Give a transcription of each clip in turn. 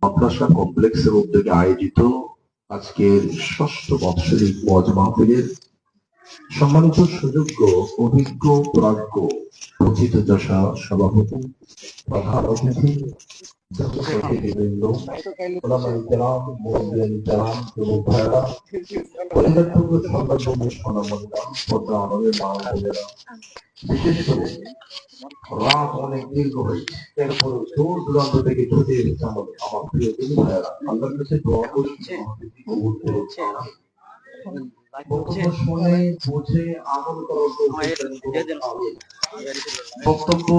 মাদ্রাসা কমপ্লেক্সের উদ্যোগে আয়োজিত আজকের ষষ্ঠ বাৎসরিক ওয়াজ মাহফিলের সম্মানিত সুযোগ্য অভিজ্ঞ প্রাজ্ঞ প্রথিতযশা সভাপতি, প্রধান অতিথি, জাতিবৃন্দ, ওলামায়ে কেরাম, মুরব্বিয়ান কেরাম, যুবক ভাইয়েরা, পরিবারবর্গ, সন্তানবন্ধু, সোনামণিরা, পর্দা আড়ালের মা ও বোনেরা, বিশেষ করে রাত অনেক দীর্ঘ হয়েছে, এরপরে দূর দূরান্ত থেকে ছুটে এসেছে আমার প্রিয় দিনী ভাইয়েরা, আল্লাহর কাছে দোয়া করি আমাদেরকে কবুল করুন। বক্তব্য শুনে বুঝে আমল করার তৌফিক দান করুন, আমিন। বক্তব্য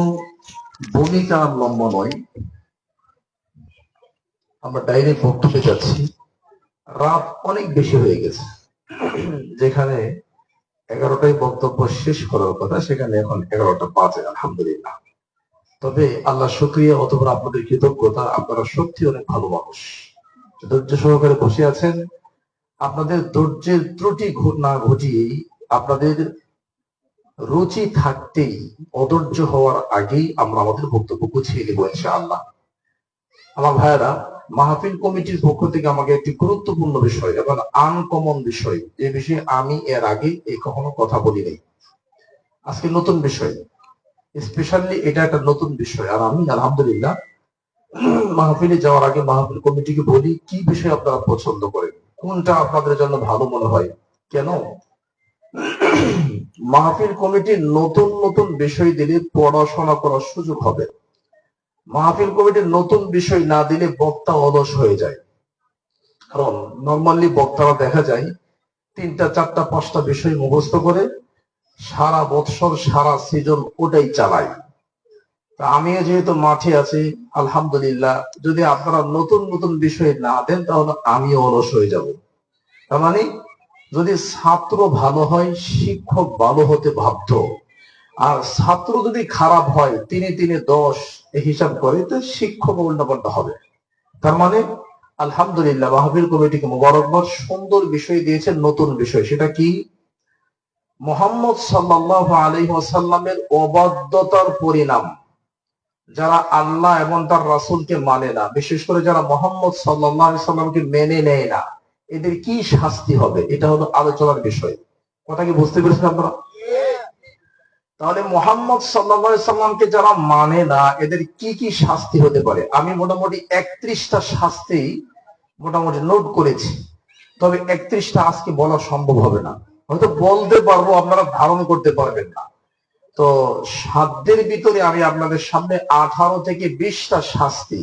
ভূমিকা আর লম্বা নয়, আমরা ডাইরেক্ট বক্তব্যে যাচ্ছি। রাত অনেক বেশি হয়ে গেছে, যেখানে 11টায় বক্তব্য শেষ করার কথা সেখানে এখন 11টা বাজে। আলহামদুলিল্লাহ। তবে আল্লাহ শুকরিয়া অথবা আপনাদের কৃতজ্ঞতা, আপনারা সত্যি অনেক ভালো মানুষ, ধৈর্য সহকারে বসে আছেন। আপনাদের ধৈর্যের ত্রুটি না ঘটিয়েই, আপনাদের রুচি থাকতেই, অধৈর্য হওয়ার আগেই আমরা আমাদের বক্তব্য গুছিয়ে নেব ইনশাআল্লাহ। আমার ভাইয়েরা, মাহফিল কমিটির পক্ষ থেকে আমাকে একটি গুরুত্বপূর্ণ বিষয় এবং আনকমন বিষয়, যে বিষয়ে আমি এর আগে কখনো কথা বলি নাই, আজকে নতুন বিষয়, স্পেশালি এটা একটা নতুন বিষয়। আর আমি আলহামদুলিল্লাহ মাহফিলে যাওয়ার আগে মাহফিল কমিটিকে বলি কি বিষয় আপনারা পছন্দ করেন, কোনটা আপনাদের জন্য ভালো মনে হয়। কেন মাহফিল কমিটির নতুন নতুন বিষয় দিলে পড়াশোনা করার সুযোগ হবে। মাহফিল কমিটির নতুন বিষয় না দিলে বক্তা অলস হয়ে যায়। কারণ নর্মালি বক্তারা দেখা যায় 3টা 4টা 5টা বিষয় মুখস্থ করে সারা বৎসর সারা সিজন ওটাই চালায়। তা আমিও যেহেতু মাঠে আছি আলহামদুলিল্লাহ, যদি আপনারা নতুন নতুন বিষয় না দেন তাহলে আমিও অলস হয়ে যাব। তার মানে যদি ছাত্র ভালো হয়, শিক্ষক ভালো হতে বাধ্য। আর ছাত্র যদি খারাপ হয়, 3 10 হিসাব করে, তো শিক্ষক উল্টাপাল্টা হবে। তার মানে আলহামদুলিল্লাহ মাহফিল কমিটিকে মোবারকবাদ, সুন্দর বিষয় দিয়েছে, নতুন বিষয়। সেটা কি? মুহাম্মদ সাল্লাল্লাহু আলাইহি ওয়াসাল্লামের অবাধ্যতার পরিণাম। যারা আল্লাহ এবং তার রাসূলকে মানে না, বিশেষ করে যারা মুহাম্মদ সাল্লাল্লাহু আলাইহি ওয়াসাল্লামকে মেনে নেয় না, এদের কি শাস্তি হবে, এটা হলো আলোচনার বিষয়। কথা কি বুঝতে পেরেছেন আপনারা? তাহলে মুহাম্মদ সাল্লাল্লাহু আলাইহি ওয়াসাল্লামকে যারা মানে না, এদের কি কি শাস্তি হতে পারে? আমি মোটামুটি 31টা শাস্তি মোটামুটি নোট করেছি। তবে 31টা আজকে বলা সম্ভব হবে না, হয়তো বলতে পারবো, আপনারা ধারণ করতে পারবেন না। তো সাধ্যের ভিতরে আমি আপনাদের সামনে 18 থেকে 20টা শাস্তি,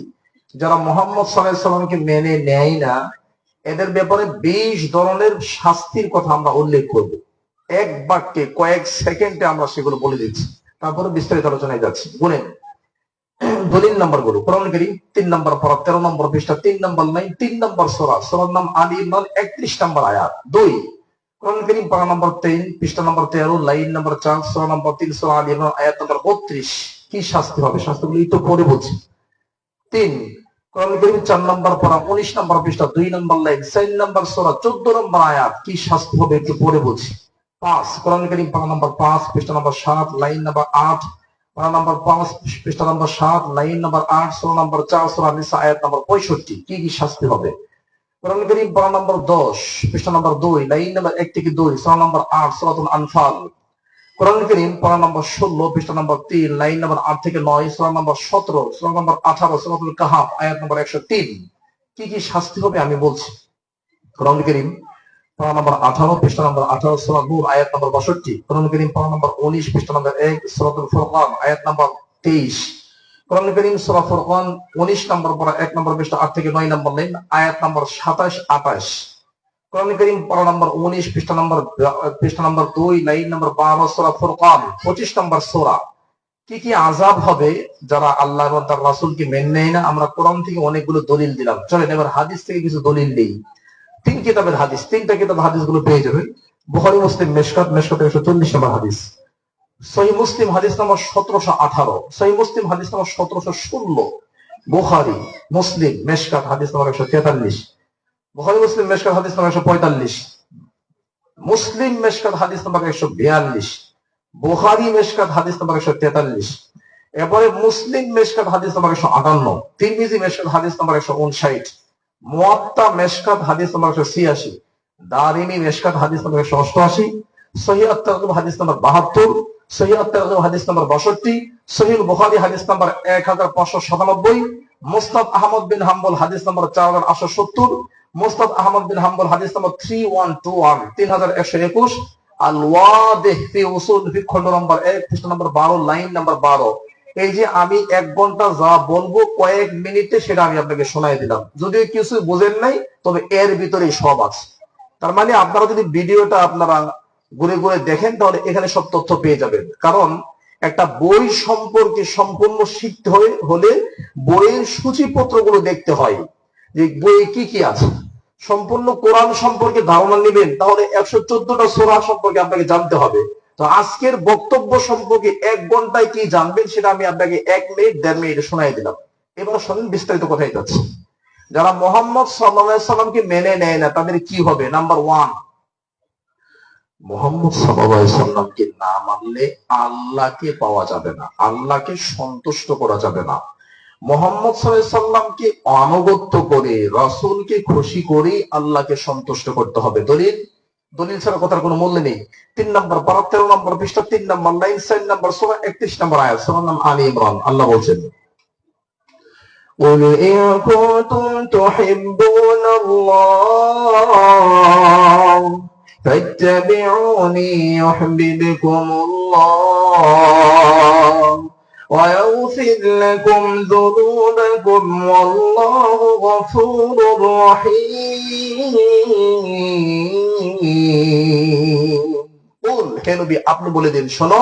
যারা মুহাম্মদ সাল্লাল্লাহু আলাইহি ওয়াসাল্লামকে মেনে নেয় না, এদের ব্যাপারে 20 ধরনের শাস্তির কথা আমরা উল্লেখ করব। এক বাক্যে কয়েক সেকেন্ডে আমরা সেগুলো বলে দিচ্ছি, তারপরে বিস্তারিত আলোচনায় যাচ্ছি। বলেন দলিল নাম্বার গুলো। কোরআন কারীম 3 নম্বর পারা 13 নম্বর পৃষ্ঠা 3 নম্বর লাইন 3 নম্বর সূরা, সূরার নাম আলী ইমরান 31 নম্বর আয়াত। 2 কোরআন কারীম পারা নম্বর 3 পৃষ্ঠা নম্বর 13 লাইন নম্বর 4, সূরা নম্বর 3 সূরা আলী ইমরান আয়াত নম্বর 32। কি শাস্তি হবে, শাস্তিগুলো একটু পরে বলছি। 3 কোরআন কারীম 4 নম্বর পারা 19 নম্বর পৃষ্ঠা 2 নম্বর লাইন 4 নম্বর সূরা 14 নম্বর আয়াত। কি শাস্তি হবে একটু পরে বলছি। 5 কোরআন কারীম পারা নম্বর 5 পৃষ্ঠা নম্বর 7 লাইন নম্বর 8, পারা নম্বর 5 পৃষ্ঠা নম্বর 7 লাইন নম্বর 8, সূরা নম্বর 4 সূরা নিসা আয়াত নম্বর 65। কি কি শাস্তি হবে? কোরআন কারীম পারা নম্বর 10 পৃষ্ঠা নম্বর 2 লাইন নম্বর 1 থেকে 2, সূরা নম্বর 8 সূরাতুল আনফাল। কোরআন কারীম পারা নম্বর 16 পৃষ্ঠা নম্বর 3 লাইন নম্বর 8 থেকে 9, সূরা নম্বর 17 সূরা নম্বর 18 সূরাতুল কাহাফ আয়াত নম্বর 103। কি কি শাস্তি হবে আমি বলছি। কোরআন কারীম পারা নম্বর 18 পৃষ্ঠা নম্বর 18 সূরা নূর আয়াত নম্বর 62। কোরআন কারীম পারা নম্বর 19 পৃষ্ঠা নম্বর 1 সূরাতুল ফুরকান আয়াত নম্বর 23। কোরআন কারীম সূরা ফুরকান 19 নম্বর পারা 1 নম্বর পৃষ্ঠা 8 থেকে 9 নম্বর লাইন আয়াত নম্বর 27 28। কোরআন কারীম পারা নম্বর 19 পৃষ্ঠা নম্বর 2 লাইন নম্বর 12 সূরা ফুরকান 25 নম্বর সূরা। কি কি আযাব হবে যারা আল্লাহ এবং তার রাসূলকে মেনে নেয় না? আমরা কোরআন থেকে অনেকগুলো দলিল দিলাম, চলেন এবার হাদিস থেকে কিছু দলিল দেই। 3 কিতাবের হাদিস, 3টা কিতাব হাদিসগুলো পেয়ে যাবেন। বুখারী, মুসলিম, মেশকাত 140 নম্বর হাদিস, সহিহ মুসলিম হাদিস নম্বর 1718, সহিহ মুসলিম হাদিস নম্বর 1716, বুখারী, মুসলিম, মেশকাত হাদিস নম্বর 143, বুখারী, মুসলিম, মেশকাত হাদিস নম্বর 145, মুসলিম মেশকাত হাদিস নম্বর 142, বুখারী মেশকাত হাদিস নম্বর 143। এরপরে মুসলিম মেশকাত হাদিস নাম্বার 158, তিরমিজি মেশকাত হাদিস নাম্বার 159, মুয়াত্তা মেশকাত হাদিস নাম্বার 186, দারিমি মেশকাত হাদিস নাম্বার 188, সহিহ আত-তারগিব হাদিস নাম্বার 72, সহিহ আত-তারগিব হাদিস নাম্বার 62, সহিহ বুখারী হাদিস নাম্বার 1597, মুসনাদ আহমদ বিন হাম্বল হাদিস নাম্বার 4870, মুসনাদ আহমদ বিন হাম্বল হাদিস নাম্বার 3121, 3121, আল ওয়াদিহ ফি উসুল ফিকহ খণ্ড নাম্বার 1 পৃষ্ঠা নাম্বার 12 লাইন নাম্বার 12। এই যে আমি 1 ঘন্টা যা বলবো কয়েক মিনিটে সেটা আমি আপনাকে শোনাই দিলাম, যদিও কিছু বুঝেন নাই তবে এর ভিতরেই সব আছে। তার মানে আপনারা যদি ভিডিওটা আপনারা ঘুরে ঘুরে দেখেন তাহলে এখানে সব তথ্য পেয়ে যাবেন। কারণ একটা বই সম্পর্কে সম্পূর্ণ শিখতে হলে বইয়ের সূচিপত্রগুলো দেখতে হয় যে বইয়ে কি কি আছে। সম্পূর্ণ কোরআন সম্পর্কে ধারণা নেবেন তাহলে 114টা সূরা সম্পর্কে আপনাকে জানতে হবে। তো আজকের বক্তব্য সম্পর্কে 1 ঘন্টায় কি জানবেন সেটা আমি আপনাকে 1 মিনিট 1.5 মিনিটে শোনাই দিলাম। এবার শুনুন বিস্তারিত কথাই যাচ্ছে। যারা মুহাম্মদ সাল্লাল্লাহু আলাইহি সাল্লামকে মেনে নেয় না তাদের কি হবে? নাম্বার 1, মুহাম্মদ সাল্লাল্লাহু আলাইহি সাল্লামকে না মানলে আল্লাহকে পাওয়া যাবে না, আল্লাহকে সন্তুষ্ট করা যাবে না। মুহাম্মদ সাল্লাল্লাহু আলাইহি সাল্লামকে আনুগত্য করে রাসূলকে খুশি করে আল্লাহকে সন্তুষ্ট করতে হবে। দলিল ছাড়া কথার কোনো মূল্য নেই। 3 নম্বর পারা 13 নম্বর পৃষ্ঠা 3 নম্বর লাইন 4 নম্বর সূরা 31 নম্বর আয়াত, সূরা নাম আলী ইমরান। আল্লাহ বলছেন, قل إن كنتم تحبون الله فاتبعوني يحببكم الله ويغفر لكم ذنوبكم والله غفور رحيم। قل হে নবী আপনি বলে দিন, শোনো,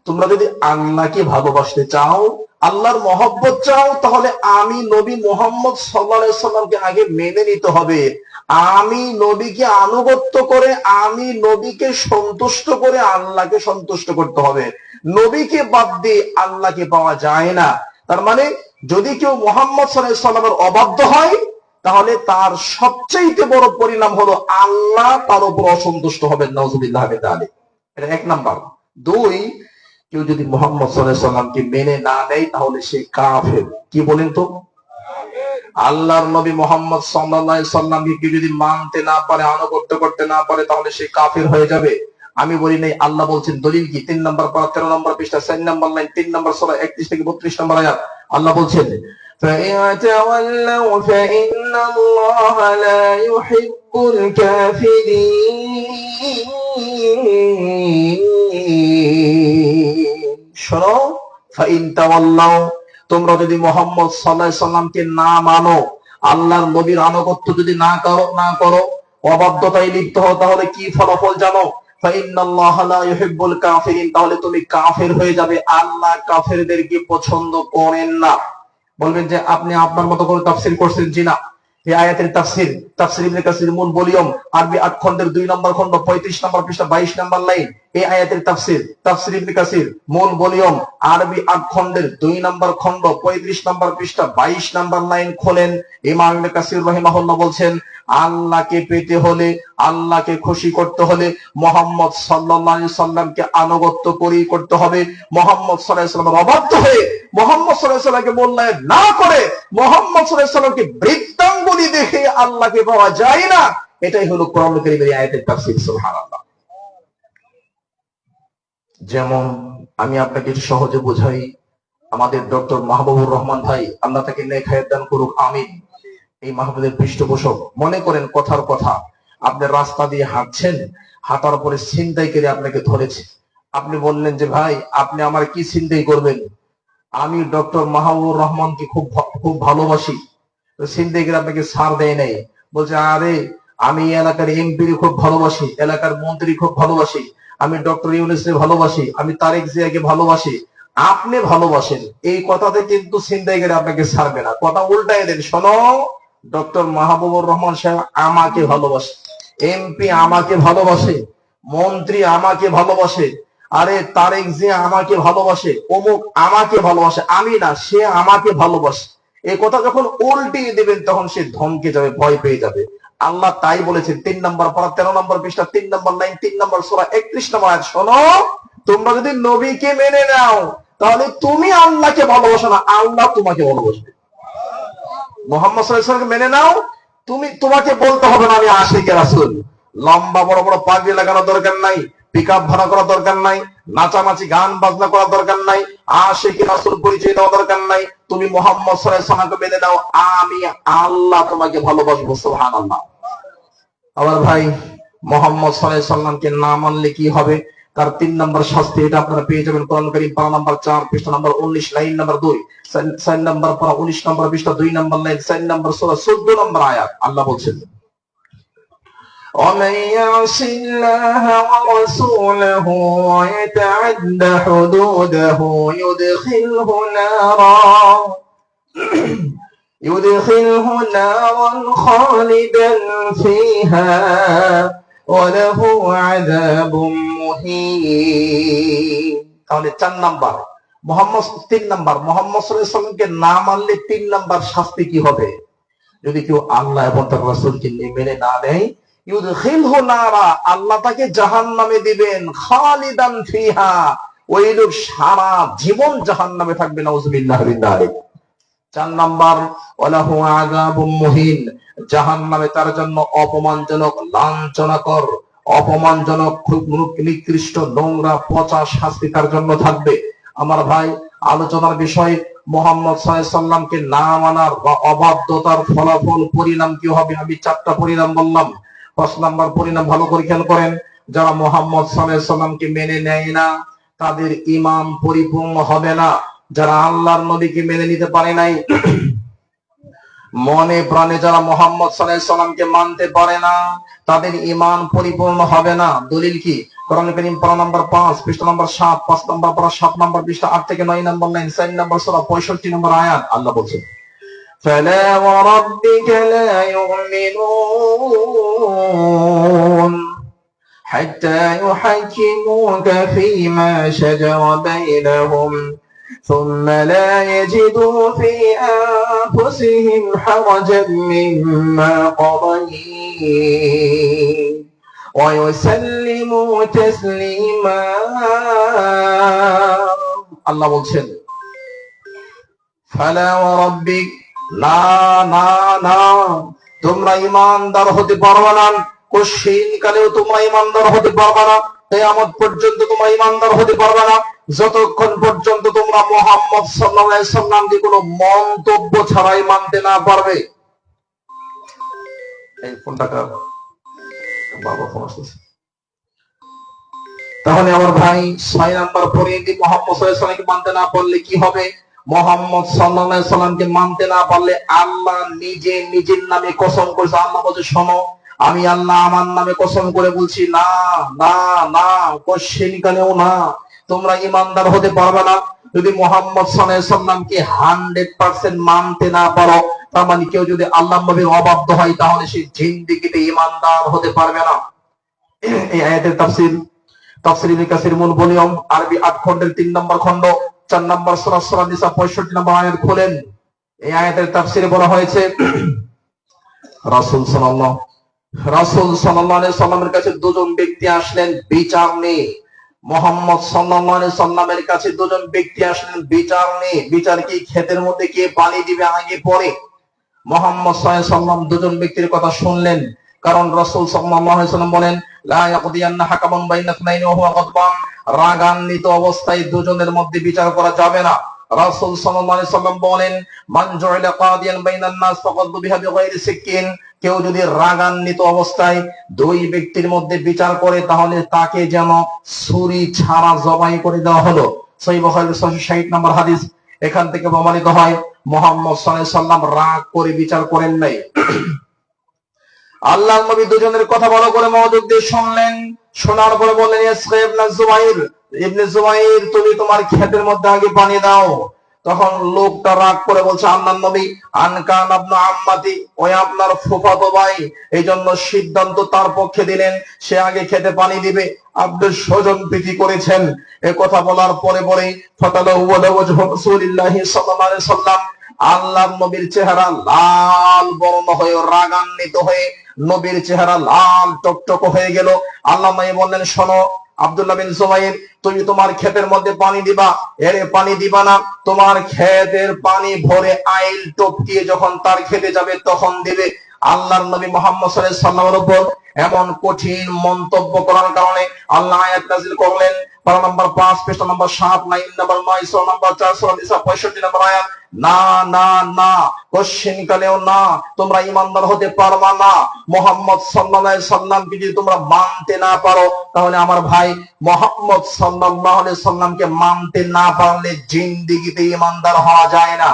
তোমরা যদি আল্লাহকে ভালোবাসতে চাও, আল্লাহর মহব্বত চাও, তাহলে আমি নবী মুহাম্মদ সাল্লাল্লাহু আলাইহি সাল্লামকে আগে মেনে নিতে হবে। আমি নবীকে আনুগত্য করে, আমি নবীকে সন্তুষ্ট করে আল্লাহকে সন্তুষ্ট করতে হবে। নবীকে বাদ দিয়ে আল্লাহকে পাওয়া যায় না। তার মানে যদি কেউ মুহাম্মদ সাল্লাল্লাহু আলাইহি সাল্লামের অবাধ্য হয় তাহলে তার সবচেয়ে বড় পরিণাম হলো আল্লাহ তার উপর অসন্তুষ্ট হবেন। নাউজুবিল্লাহ মিন যালিক। এটা 1 নাম্বার। 2, কেউ যদি মুহাম্মদ সাল্লাল্লাহু আলাইহি সাল্লামকে মেনে না নেয় তাহলে সে কাফের। কি বলেন তো? আল্লাহর নবী মুহাম্মদ সাল্লাল্লাহু আলাইহি সাল্লামকে কেউ যদি মানতে না পারে, আনুগত্য করতে না পারে, তাহলে সে কাফের হয়ে যাবে। আমি বলি নাই, আল্লাহ বলছেন। দলিল কি? 3 নম্বর পারা 13 নম্বর পৃষ্ঠা 4 নম্বর লাইন 3 নম্বর সূরা 31 থেকে 32 নম্বর আয়াত। আল্লাহ বলছেন, فَإِن تَوَلَّوْا فَإِنَّ اللَّهَ لَا يُحِبُّ الْكَافِرِينَ। শোনো, فَإِن تَوَلَّوْا, তোমরা যদি মুহাম্মদ সাল্লাল্লাহু আলাইহি সাল্লামকে না মানো, আল্লাহর নবীর আনুগত্য যদি না করো, অবাধ্যতায় লিপ্ত হও, তাহলে কি ফলাফল জানো? ফাইন্নাল্লাহা লা ইউহিব্বুল কাফিরিন, তাহলে তুমি কাফের হয়ে যাবে। আল্লাহ কাফেরদেরকে পছন্দ করেন না। বলবেন যে আপনি আপনার মতো করে তাফসীর করছেন। জি না, এই আয়াতের তাফসীর ইবনে কাসির মূল ভলিউম আরবি 8 খণ্ডের 2 নম্বর খণ্ড 35 নম্বর পৃষ্ঠা 22 নম্বর লাইন। এই আয়াতের তাফসীর ইবনে কাসির মূল ভলিউম আরবি 8 খণ্ডের 2 নম্বর খণ্ড 35 নম্বর পৃষ্ঠা 22 নম্বর লাইন খোলেন। ইমাম ইবনে কাসির রাহিমাহুল্লাহ বলছেন, আল্লাহকে পেতে হলে, আল্লাহকে খুশি করতে হলে মুহাম্মদ সাল্লাল্লাহু আলাইহি সাল্লামকে আনুগত্য করেই করতে হবে। মুহাম্মদ সাল্লাল্লাহু আলাইহি সাল্লামের অবাধ্য হয়ে, মুহাম্মদ সাল্লাল্লাহু আলাইহি সাল্লামকে মূল্যায়ন না করে, মুহাম্মদ সাল্লাল্লাহু আলাইহি সাল্লামকে বৃত্তাঙ্গুলি দেখে আল্লাহকে পাওয়া যায় না। এটাই হলো কোরআন কারীমের আয়াতের তাফসীর। সুবহানাল্লাহ। যেমন আমি আপনাকে সহজে বোঝাই, আমাদের ডক্টর মাহবুবুর রহমান ভাই, আল্লাহ তাকে নেক হায়াত দান করুক, আমিন। এই মাহবুবের পৃষ্ঠপোষক। মনে করেন কথার কথা, আপনি রাস্তা দিয়ে হাঁটছেন, হাঁটার পরে ছিনতাইকারী আপনাকে ধরেছে। আপনি বললেন যে ভাই আপনি আমার কি ছিনতাই করবেন? আমি ডক্টর মাহবুবুর রহমানকে খুব ভালোবাসি। তো ছিনতাইকারী আপনাকে ছাড় দেয় নাই, বলছে আরে আমি এলাকার এমপি খুব ভালোবাসি, এলাকার মন্ত্রী খুব ভালোবাসি, আমি ডক্টর ইউনূসকে ভালোবাসি, আমি তারেক জিয়াকে ভালোবাসি। আপনি ভালোবাসেন, এই কথাতে কিন্তু ছিনতাইকারী আপনাকে ছাড়বে না। কথা উল্টাই দেন, শোনো, ডক্টর মাহবুবুর রহমান সাহেব আমাকে ভালোবাসে, এমপি আমাকে ভালোবাসে, মন্ত্রী আমাকে ভালোবাসে, আরে তারেক জিয়া আমাকে ভালোবাসে, অমুক আমাকে ভালোবাসে, আমি না, সে আমাকে ভালোবাসে। এই কথা যখন উল্টিয়ে দিবেন তখন সে ধমকে যাবে, ভয় পেয়ে যাবে। আল্লাহ তাই বলেছেন 3 নম্বর পারা 13 নম্বর পৃষ্ঠা 3 নম্বর লাইন 3 নম্বর সূরা 31 নম্বর আয়াত, শোনো, তোমরা যদি নবীকে মেনে নাও তাহলে তুমি আল্লাহকে ভালোবাসো না, আল্লাহ তোমাকে ভালোবাসবে। মুহাম্মদ সাল্লাল্লাহু আলাইহি ওয়াসাল্লামকে মেনে নাও, তোমাকে বলতে হবে না আমি আশিকে রাসূল। লম্বা বড় বড় পাগড়ি লাগানোর দরকার নাই, পিকআপ ভাড়া করার দরকার নাই, নাচানাচি গান বাজনা করার দরকার নাই, আশিকে রাসূল পরিচয় দেওয়ার দরকার নাই। তুমি মুহাম্মদ সাল্লাল্লাহু আলাইহি ওয়াসাল্লামকে মেনে নাও, আমি আল্লাহ তোমাকে ভালোবাসবো। সুবহানাল্লাহ। আবার ভাই, মুহাম্মদ সাল্লাল্লাহু আলাইহি ওয়াসাল্লামকে না মানলে কি হবে? তার 3 নম্বর শাস্তি, এটা আপনারা পেয়ে যাবেন কোরআন কারীম পারা নাম্বার 4 পৃষ্ঠা নাম্বার 19 লাইন নাম্বার 2, 4 নম্বর পারা 19 নম্বর পৃষ্ঠা 2 নম্বর লাইন, 4 নম্বর সূরা 14 নম্বর আয়াত। আল্লাহ বলছেন, ومن يعص الله ورسوله ويتعد حدوده يدخله نارا خالدا فيها وله عذاب مهين। তাহলে 4 নাম্বার মুহাম্মদ, 3 নাম্বার মুহাম্মদ সাল্লাল্লাহু আলাইহি ওয়াসাল্লামকে না মানলে 3 নাম্বার শাস্তি কি হবে? যদি কেউ আল্লাহ এবং তার রাসূলকে মেনে না নেয়, ইউদখিলহু নারা, আল্লাহ তাকে জাহান্নামে দিবেন, খালিদান ফিহা, ওই লোক সারা জীবন জাহান্নামে থাকবে। নাউযুবিল্লাহি মিন যালিক। 4 নাম্বার ওয়ালাহু আযাবুম মুহিন, জাহান্নামে তার জন্য অপমানজনক, লাঞ্ছনাকর, অপমানজনক, খুব নিকৃষ্ট, নোংরা, পচা শাস্তি তার জন্য থাকবে। আমার ভাই, আলোচনার বিষয় মুহাম্মদ সাল্লাল্লাহু আলাইহি ওয়াসাল্লামকে না মানার বা অবাধ্যতার ফলাফল, পরিণাম কি হবে? আমি 4টা পরিণাম বললাম। 5 নাম্বার পরিণাম ভালো করে খেয়াল করেন, যারা মুহাম্মদ সাল্লাল্লাহু আলাইহি ওয়াসাল্লামকে মেনে নেয় না তাদের ঈমান পরিপূর্ণ হবে না। যারা আল্লাহর নবীকে মেনে নিতে পারে নাই, মনে প্রাণে যারা মুহাম্মদ সাল্লাল্লাহু আলাইহি ওয়াসাল্লামকে মানতে পারে না, তাদের ঈমান পরিপূর্ণ হবে না। দলিল কি? কোরআন কারীম পারা নাম্বার 5 পৃষ্ঠা নাম্বার 7, 5 নাম্বার পারা 7 নাম্বার পৃষ্ঠা 8 থেকে 9 নাম্বার লাইন, 4 নাম্বার সূরা 65 নম্বর আয়াত। আল্লাহ বলছেন, فلا وربك لا يؤمنون حتى يحكموك فيما شجر بينهم ثم لا يجدوا في أنفسهم حرجا مما قضيت ويسلموا تسليما। আল্লাহ বলছেন, ফালা ওয়ারাব্বিক, না না না, তোমরা ঈমানদার হতে পারবে না, কশিন কালেও তোমরা ঈমানদার হতে পারবে না, কিয়ামত পর্যন্ত তোমরা ঈমানদার হতে পারবে না যতক্ষণ পর্যন্ত তোমরা মুহাম্মদ সাল্লাল্লাহু আলাইহি ওয়াসাল্লামকে কোনো মন্তব্য ছাড়াই মানতে না পারবে। এই ফোনটাকা বাবা ফোন আসছে। তাহলে আমার ভাই, 6 নাম্বার পরে যদি মুহাম্মদ সাল্লাল্লাহু আলাইহি ওয়াসাল্লামকে মানতে না পারলে কি হবে? মুহাম্মদ সাল্লাল্লাহু আলাইহি ওয়াসাল্লামকে মানতে না পারলে আল্লাহ নিজে নিজের নামে কসম করেছে। আল্লাহ বলছে, শোনো, আমি আল্লাহ আমার নামে কসম করে বলছি, না না না, কশিন কালেও না, তোমরা ঈমানদার হতে পারবে না যদি মুহাম্মদ সাল্লাল্লাহু আলাইহি ওয়াসাল্লামকে 100% মানতে না পারো। তার মানে কেউ যদি আল্লাহর নবীর অবাধ্য হয় তাহলে সে জিন্দেগিতে ঈমানদার হতে পারবে না। এই আয়াতের তাফসীর ইবনে কাসির মূল ভলিউম আরবি 8 খণ্ডের 3 নম্বর খণ্ড 4 নম্বর সূরা সূরা নিসা 65 নম্বর আয়াত খুলেন। এই আয়াতের তাফসীরে বলা হয়েছে, রাসূল সাল্লাল্লাহু আলাইহি ওয়াসাল্লামের কাছে দুজন ব্যক্তি আসলেন বিচার নিয়ে। মুহাম্মদ সাল্লাল্লাহু আলাইহি ওয়াসাল্লামের কাছে দুজন ব্যক্তি আসলেন বিচার নিয়ে। বিচার কি? ক্ষেতের মধ্যে কে পানি দিবে আগে পরে? মুহাম্মদ সাল্লাল্লাহু আলাইহি ওয়াসাল্লাম দুজন ব্যক্তির কথা শুনলেন, কারণ রাসূল সাল্লাল্লাহু আলাইহি ওয়াসাল্লাম বলেন, লা ইয়াকদিয়ান্না হাকামান বাইনা ইসনাইনি ওয়া হুয়া গাদবান, রাগান্বিত অবস্থায় দুজনের মধ্যে বিচার করা যাবে না। রাসূল সাল্লাল্লাহু আলাইহি ওয়াসাল্লাম বলেন, মান জুইলা কাদিয়ান বাইনান নাস ফাকাদ বিহা বিগাইরি সিকিন, কেউ যদি রাগান্বিত অবস্থায় দুই ব্যক্তির মধ্যে বিচার করে তাহলে তাকে যেন ছুরি ছাড়া জবাই করে দেওয়া হলো। সহিহ বুখারী 660 নম্বর হাদিস। এখান থেকে প্রমাণিত হয় মুহাম্মদ সাল্লাল্লাহু আলাইহি ওয়াসাল্লাম রাগ করে বিচার করেন নাই। আল্লাহর নবী দুজনের কথা ভালো করে মনোযোগ দিয়ে শুনলেন। শোনার পরে বললেন, ইবনে জুবাইর, তুমি তোমার ক্ষেতের মধ্যে আগে পানি দাও। তখন লোকটা রাগ করে বলছে, আল্লাহর নবী, আনকান ইবনে আম্মাতি, ওই আপনার ফুফাতো ভাই, এই জন্য সিদ্ধান্ত তার পক্ষে দিলেন, সে আগে খেতে পানি দিবে। আপনি স্বজন প্রীতি করেছেন। এ কথা বলার পরে বলেই ফাতালাহু ওয়াজহু রাসূলিল্লাহি সাল্লাল্লাহু আলাইহি ওয়াসাল্লাম, আল্লাহর নবীর চেহারা লাল বর্ণ হয়ে, রাগান্বিত হয়ে নবীর চেহারা লাল টকটক হয়ে গেল। আল্লাহ নবী বললেন, শোনো, আব্দুল্লাহ বিন জুবাইর, তুমি তোমার ক্ষেতের মধ্যে পানি দিবা, এরে পানি দিবা না, তোমার ক্ষেতের পানি ভরে আইল টপকিয়ে যখন তার খেতে যাবে তখন দিবে। আল্লাহর নবী মুহাম্মদ সাল্লাল্লাহু আলাইহি ওয়াসাল্লামের উপর এমন কঠিন মন্তব্য করার কারণে আল্লাহ আয়াত নাযিল করলেন। পারা নাম্বার 5 পৃষ্ঠা নাম্বার 7, লাইন নাম্বার 9, সূরা নাম্বার 4, সূরা নিসা 65 নম্বর আয়াত। না না না, কোশ্চেন কালেও না, তোমরা ঈমানদার হতে পারবা না। মুহাম্মদ সাল্লাল্লাহু আলাইহি সাল্লামকে যদি তোমরা মানতে না পারো, তাহলে আমার ভাই মুহাম্মদ সাল্লাল্লাহু আলাইহি সাল্লামকে মানতে না পারলে জিন্দেগিতে ঈমানদার হওয়া যায় না।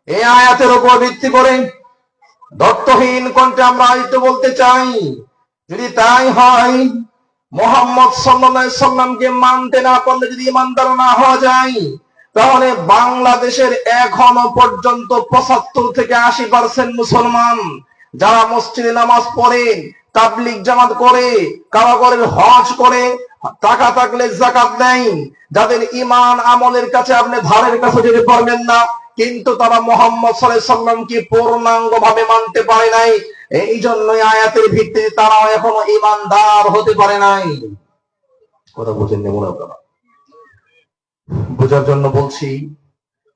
এই আয়াতের উপর ভিত্তি করে দত্তহীন কণ্ঠে আমরা আয়াত বলতে চাই, যদি তাই হয়, মুহাম্মদ সাল্লাল্লাহু আলাইহি সাল্লামকে মানতে না পারলে যদি ঈমানদার না হওয়া যায়, তাহলে বাংলাদেশের এখনো পর্যন্ত 75 থেকে 80% মুসলমান যারা মসজিদে নামাজ পড়ে, তাবলীগ জামাত করে, কারাগারের হজ করে, টাকা থাকলে যাকাত দেয়, যাদের ঈমান আমলের কাছে আপনি ধারের কাছে যেতে পারবেন না, কিন্তু তারা মুহাম্মদ সাল্লাল্লাহু আলাইহি সাল্লামকে পূর্ণাঙ্গভাবে মানতে পারে নাই। এই জন্যই আয়াতের ভিত্তিতে তারাও এখনো ঈমানদার হতে পারে নাই। কথা বুঝেন নি মনে আপনারা? বোঝার জন্য বলছি,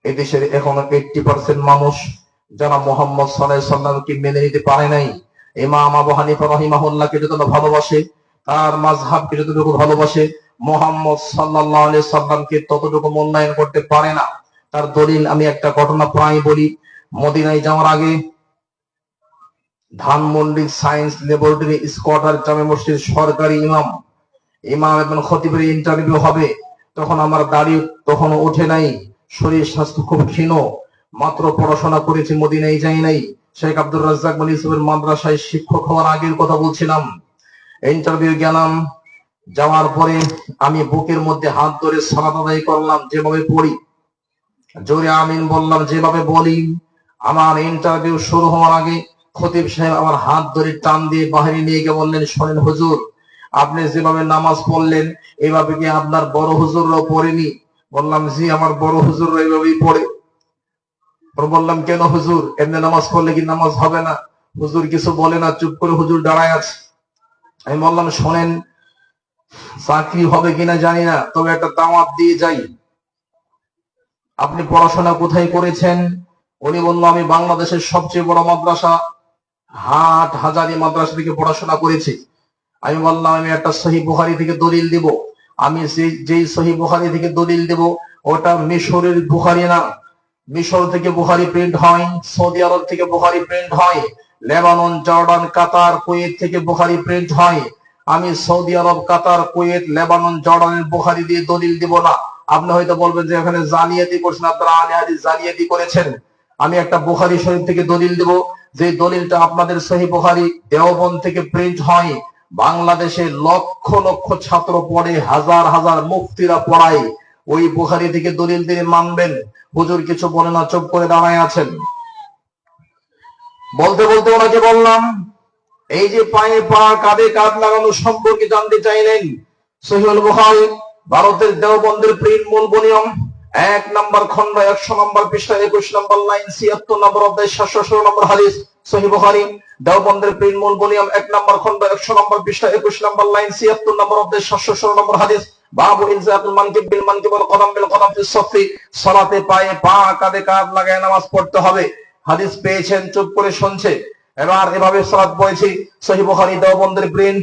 এদেশের এখনো 80% মানুষ যারা মুহাম্মদ সাল্লাল্লাহু আলাইহি সাল্লামকে মেনে নিতে পারে নাই। ইমাম আবু হানিফা রাহিমাহুল্লাহকে যতটা ভালোবাসে, তার মাযহাবকে যতটুকু ভালোবাসে, মুহাম্মদ সাল্লাল্লাহু আলাইহি সাল্লামকে ততটুকু মূল্যায়ন করতে পারে না। তার দলিল আমি একটা ঘটনা প্রায় বলি। মদিনায় যাওয়ার আগে ধানমন্ডি সায়েন্স ল্যাবরেটরি স্কয়ার জামে মসজিদ সরকারি ইমাম এবং খতিবের ইন্টারভিউ হবে। তখন আমার দাড়ি তখনও ওঠে নাই, শরীর স্বাস্থ্য খুব ক্ষীণ, মাত্র পড়াশোনা করেছি, মদিনায় যাই নাই। শেখ আব্দুর রাজ্জাক বিন ইউসুফের মাদ্রাসায় শিক্ষক হওয়ার আগের কথা বলছিলাম। ইন্টারভিউ গেলাম, যাওয়ার পরে আমি বুকের মধ্যে হাত ধরে সালাত আদায় করলাম, যেভাবে পড়ি, জোরে আমিন বললাম যেভাবে বলি। আমার ইন্টারভিউ শুরু হওয়ার আগে খতিব সাহেব আমার হাত ধরে টান দিয়ে বাহিরে নিয়ে গিয়ে বললেন, শোনেন হুজুর, আপনি যেভাবে নামাজ পড়লেন এভাবে কি আপনার বড় হুজুররাও পড়েনি? বললাম জি, আমার বড় হুজুররা এভাবেই পড়ে। বললাম কেন হুজুর, এমনি নামাজ পড়লে কি নামাজ হবে না? হুজুর কিছু বলে না, চুপ করে হুজুর দাঁড়ায় আছে। আমি বললাম শোনেন, চাকরি হবে কিনা জানি না, তবে একটা দাওয়াত দিয়ে যাই। আপনি পড়াশোনা কোথায় করেছেন? উনি বলল আমি বাংলাদেশের সবচেয়ে বড় মাদ্রাসা হাট হাজারি মাদ্রাসা থেকে পড়াশোনা করেছি। আমি বললাম আমি একটা সহিহ বুখারী থেকে দলিল দিব। আমি যেই সহিহ বুখারী থেকে দলিল দেব ওটা মিশরের বুখারী না। মিশর থেকে বুখারী প্রিন্ট হয়, সৌদি আরব থেকে বুখারী প্রিন্ট হয়, লেবানন, জর্ডান, কাতার, কুয়েত থেকে বুখারী প্রিন্ট হয়। আমি সৌদি আরব, কাতার, কুয়েত, লেবানন, জর্ডানের বুখারী দিয়ে দলিল দিব না। আপনি হয়তো বলবেন যে এখানে জালিয়াতি করছেন, আপনারা আহলে হাদিস জালিয়াতি করেছেন। আমি একটা বুখারী শরীফ থেকে দলিল দেব, যে দলিলটা আপনাদের সহিহ বুখারী দেওবন্দ থেকে প্রিন্ট হয়। বাংলাদেশে লক্ষ লক্ষ ছাত্র পড়ে, হাজার হাজার মুফতিরা পড়ায়, ওই বুখারী থেকে দলিল দিয়ে মানবেন। হুজুর কিছু বলে না, চুপ করে দাঁড়ায় আছেন। বলতে বলতে ওনাকে বললাম, এই যে পায়ে পা কাঁধে কাঁধ লাগানো সম্পর্কে জানতে চাইলেন। সহিহুল বুখারী ভারতের দেওবন্দের প্রিন্ট মূল বনিয়ম 1 নম্বর খণ্ড 100 নম্বর পৃষ্ঠা 21 নম্বর লাইন 76 নম্বর অধ্যায় 716 নম্বর হাদিস। সহিহ বুখারী দেওবন্দের প্রিন্ট মূল বনিয়ম 1 নম্বর খণ্ড 100 নম্বর পৃষ্ঠা 21 নম্বর লাইন 76 নম্বর অধ্যায় 716 নম্বর হাদিস। বাবু ইলজাতুল মানকিব বিল মানকিব ওয়াল কদম বিল কদম ফিস সাফি, সালাতে পায়ে পা কাঁধে কাঁধ লাগায় নামাজ পড়তে হবে। হাদিস পেয়েছেন, চুপ করে শুনছে। এবার এভাবে সালাত পড়েছি। সহিহ বুখারী দেওবন্দের প্রিন্ট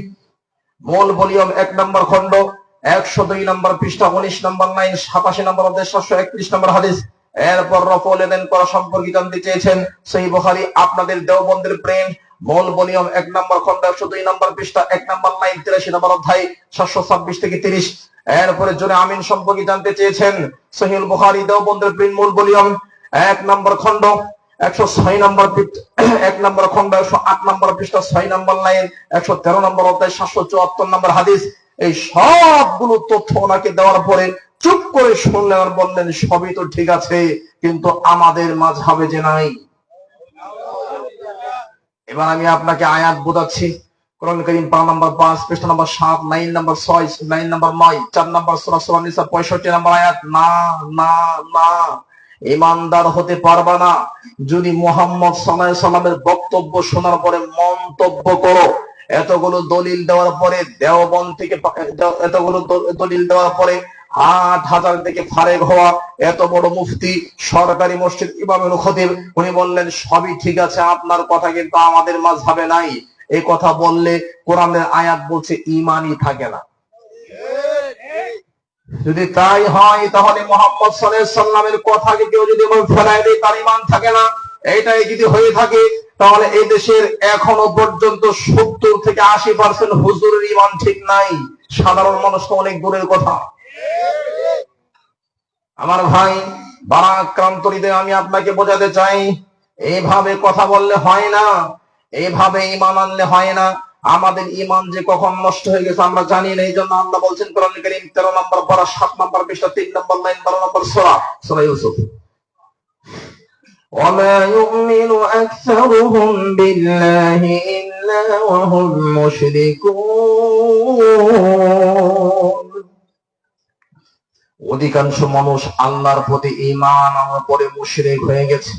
মূল ভলিউম 1 নম্বর খণ্ড 102 নম্বর পৃষ্ঠা 19 নম্বর লাইন 87 নম্বর অধ্যায় 731 নম্বর হাদিস। এরপর রফউল ইয়াদাইন করা সম্পর্কে জানতে চেয়েছেন। সহিহ বুখারী আপনাদের দেওবন্দের প্রিন্ট মূল ভলিউম 1 নম্বর খণ্ড 102 নম্বর পৃষ্ঠা 1 নম্বর লাইন 83 নম্বর অধ্যায় 726 থেকে 30। এরপরে জোরে আমিন সম্পর্কে জানতে চেয়েছেন। সহিহ বুখারী দেওবন্দের প্রিন্ট মূল ভলিউম 1 নম্বর খণ্ড 106 নম্বর 1 নম্বর খণ্ড 108 নম্বর পৃষ্ঠা 6 নম্বর লাইন 113 নম্বর অধ্যায় 774 নম্বর হাদিস। এই সবগুলো তথ্য ওনাকে দেওয়ার পরে চুপ করে শুনলেন আর বললেন সবই তো ঠিক আছে, কিন্তু আমাদের মাযহাবে যে নাই। এবার আমি আপনাকে আয়াত বোঝাচ্ছি। কোরআন কারীম পারা নাম্বার 5 পৃষ্ঠা number 7 line number 6 line number 9 4 নম্বর সূরা নিসা 65 নম্বর আয়াত। না না না, ঈমানদার হতে পারবা না যদি মুহাম্মদ সাল্লাল্লাহু আলাইহি সাল্লামের বক্তব্য শোনার পরে মন্তব্য করো। এতগুলো দলিল দেওয়ার পরে দেওবন্দ থেকে এতগুলো দলিল দেওয়ার পরে 8,000 থেকে ফারেক হওয়া এত বড় মুফতি, সরকারি মসজিদ ইমামুল খতিব, উনি বললেন সবই ঠিক আছে, আপনার কথা কিন্তু আমাদের মাযহাবে নাই। এই কথা বললে কোরআনের আয়াত বলছে ঈমানই থাকে না। যদি তাই হয় তাহলে মুহাম্মদ সাল্লাল্লাহু আলাইহি সাল্লামের কথাকে কেউ যদি ফেলায় দেয় তার ঈমান থাকে না। এইটাই যদি হয়ে থাকে তাহলে এই দেশের এখনো পর্যন্ত 70 থেকে 80% হুজুরের ঈমান ঠিক নাই। সাধারণ মানুষ তো অনেক দূরের কথা। আমার ভাই বারাক্রান্ত হৃদয়ে আমি আপনাকে বোঝাতে চাই, এইভাবে কথা বললে হয় না, এইভাবে ঈমান আনলে হয় না। আমাদের ঈমান যে কখন নষ্ট হয়ে গেছে আমরা জানি না। এই জন্য আল্লাহ বলছেন কোরআন কারীম 13 নম্বর পারা 7 নম্বর পৃষ্ঠা 3 নম্বর লাইন 12 নম্বর সূরা ইউসুফ, وما يؤمن أكثرهم بالله إلا وهم مشركون। অধিকাংশ মানুষ আল্লাহর প্রতি ঈমান আনার পরে মুশরিক হয়ে গেছে।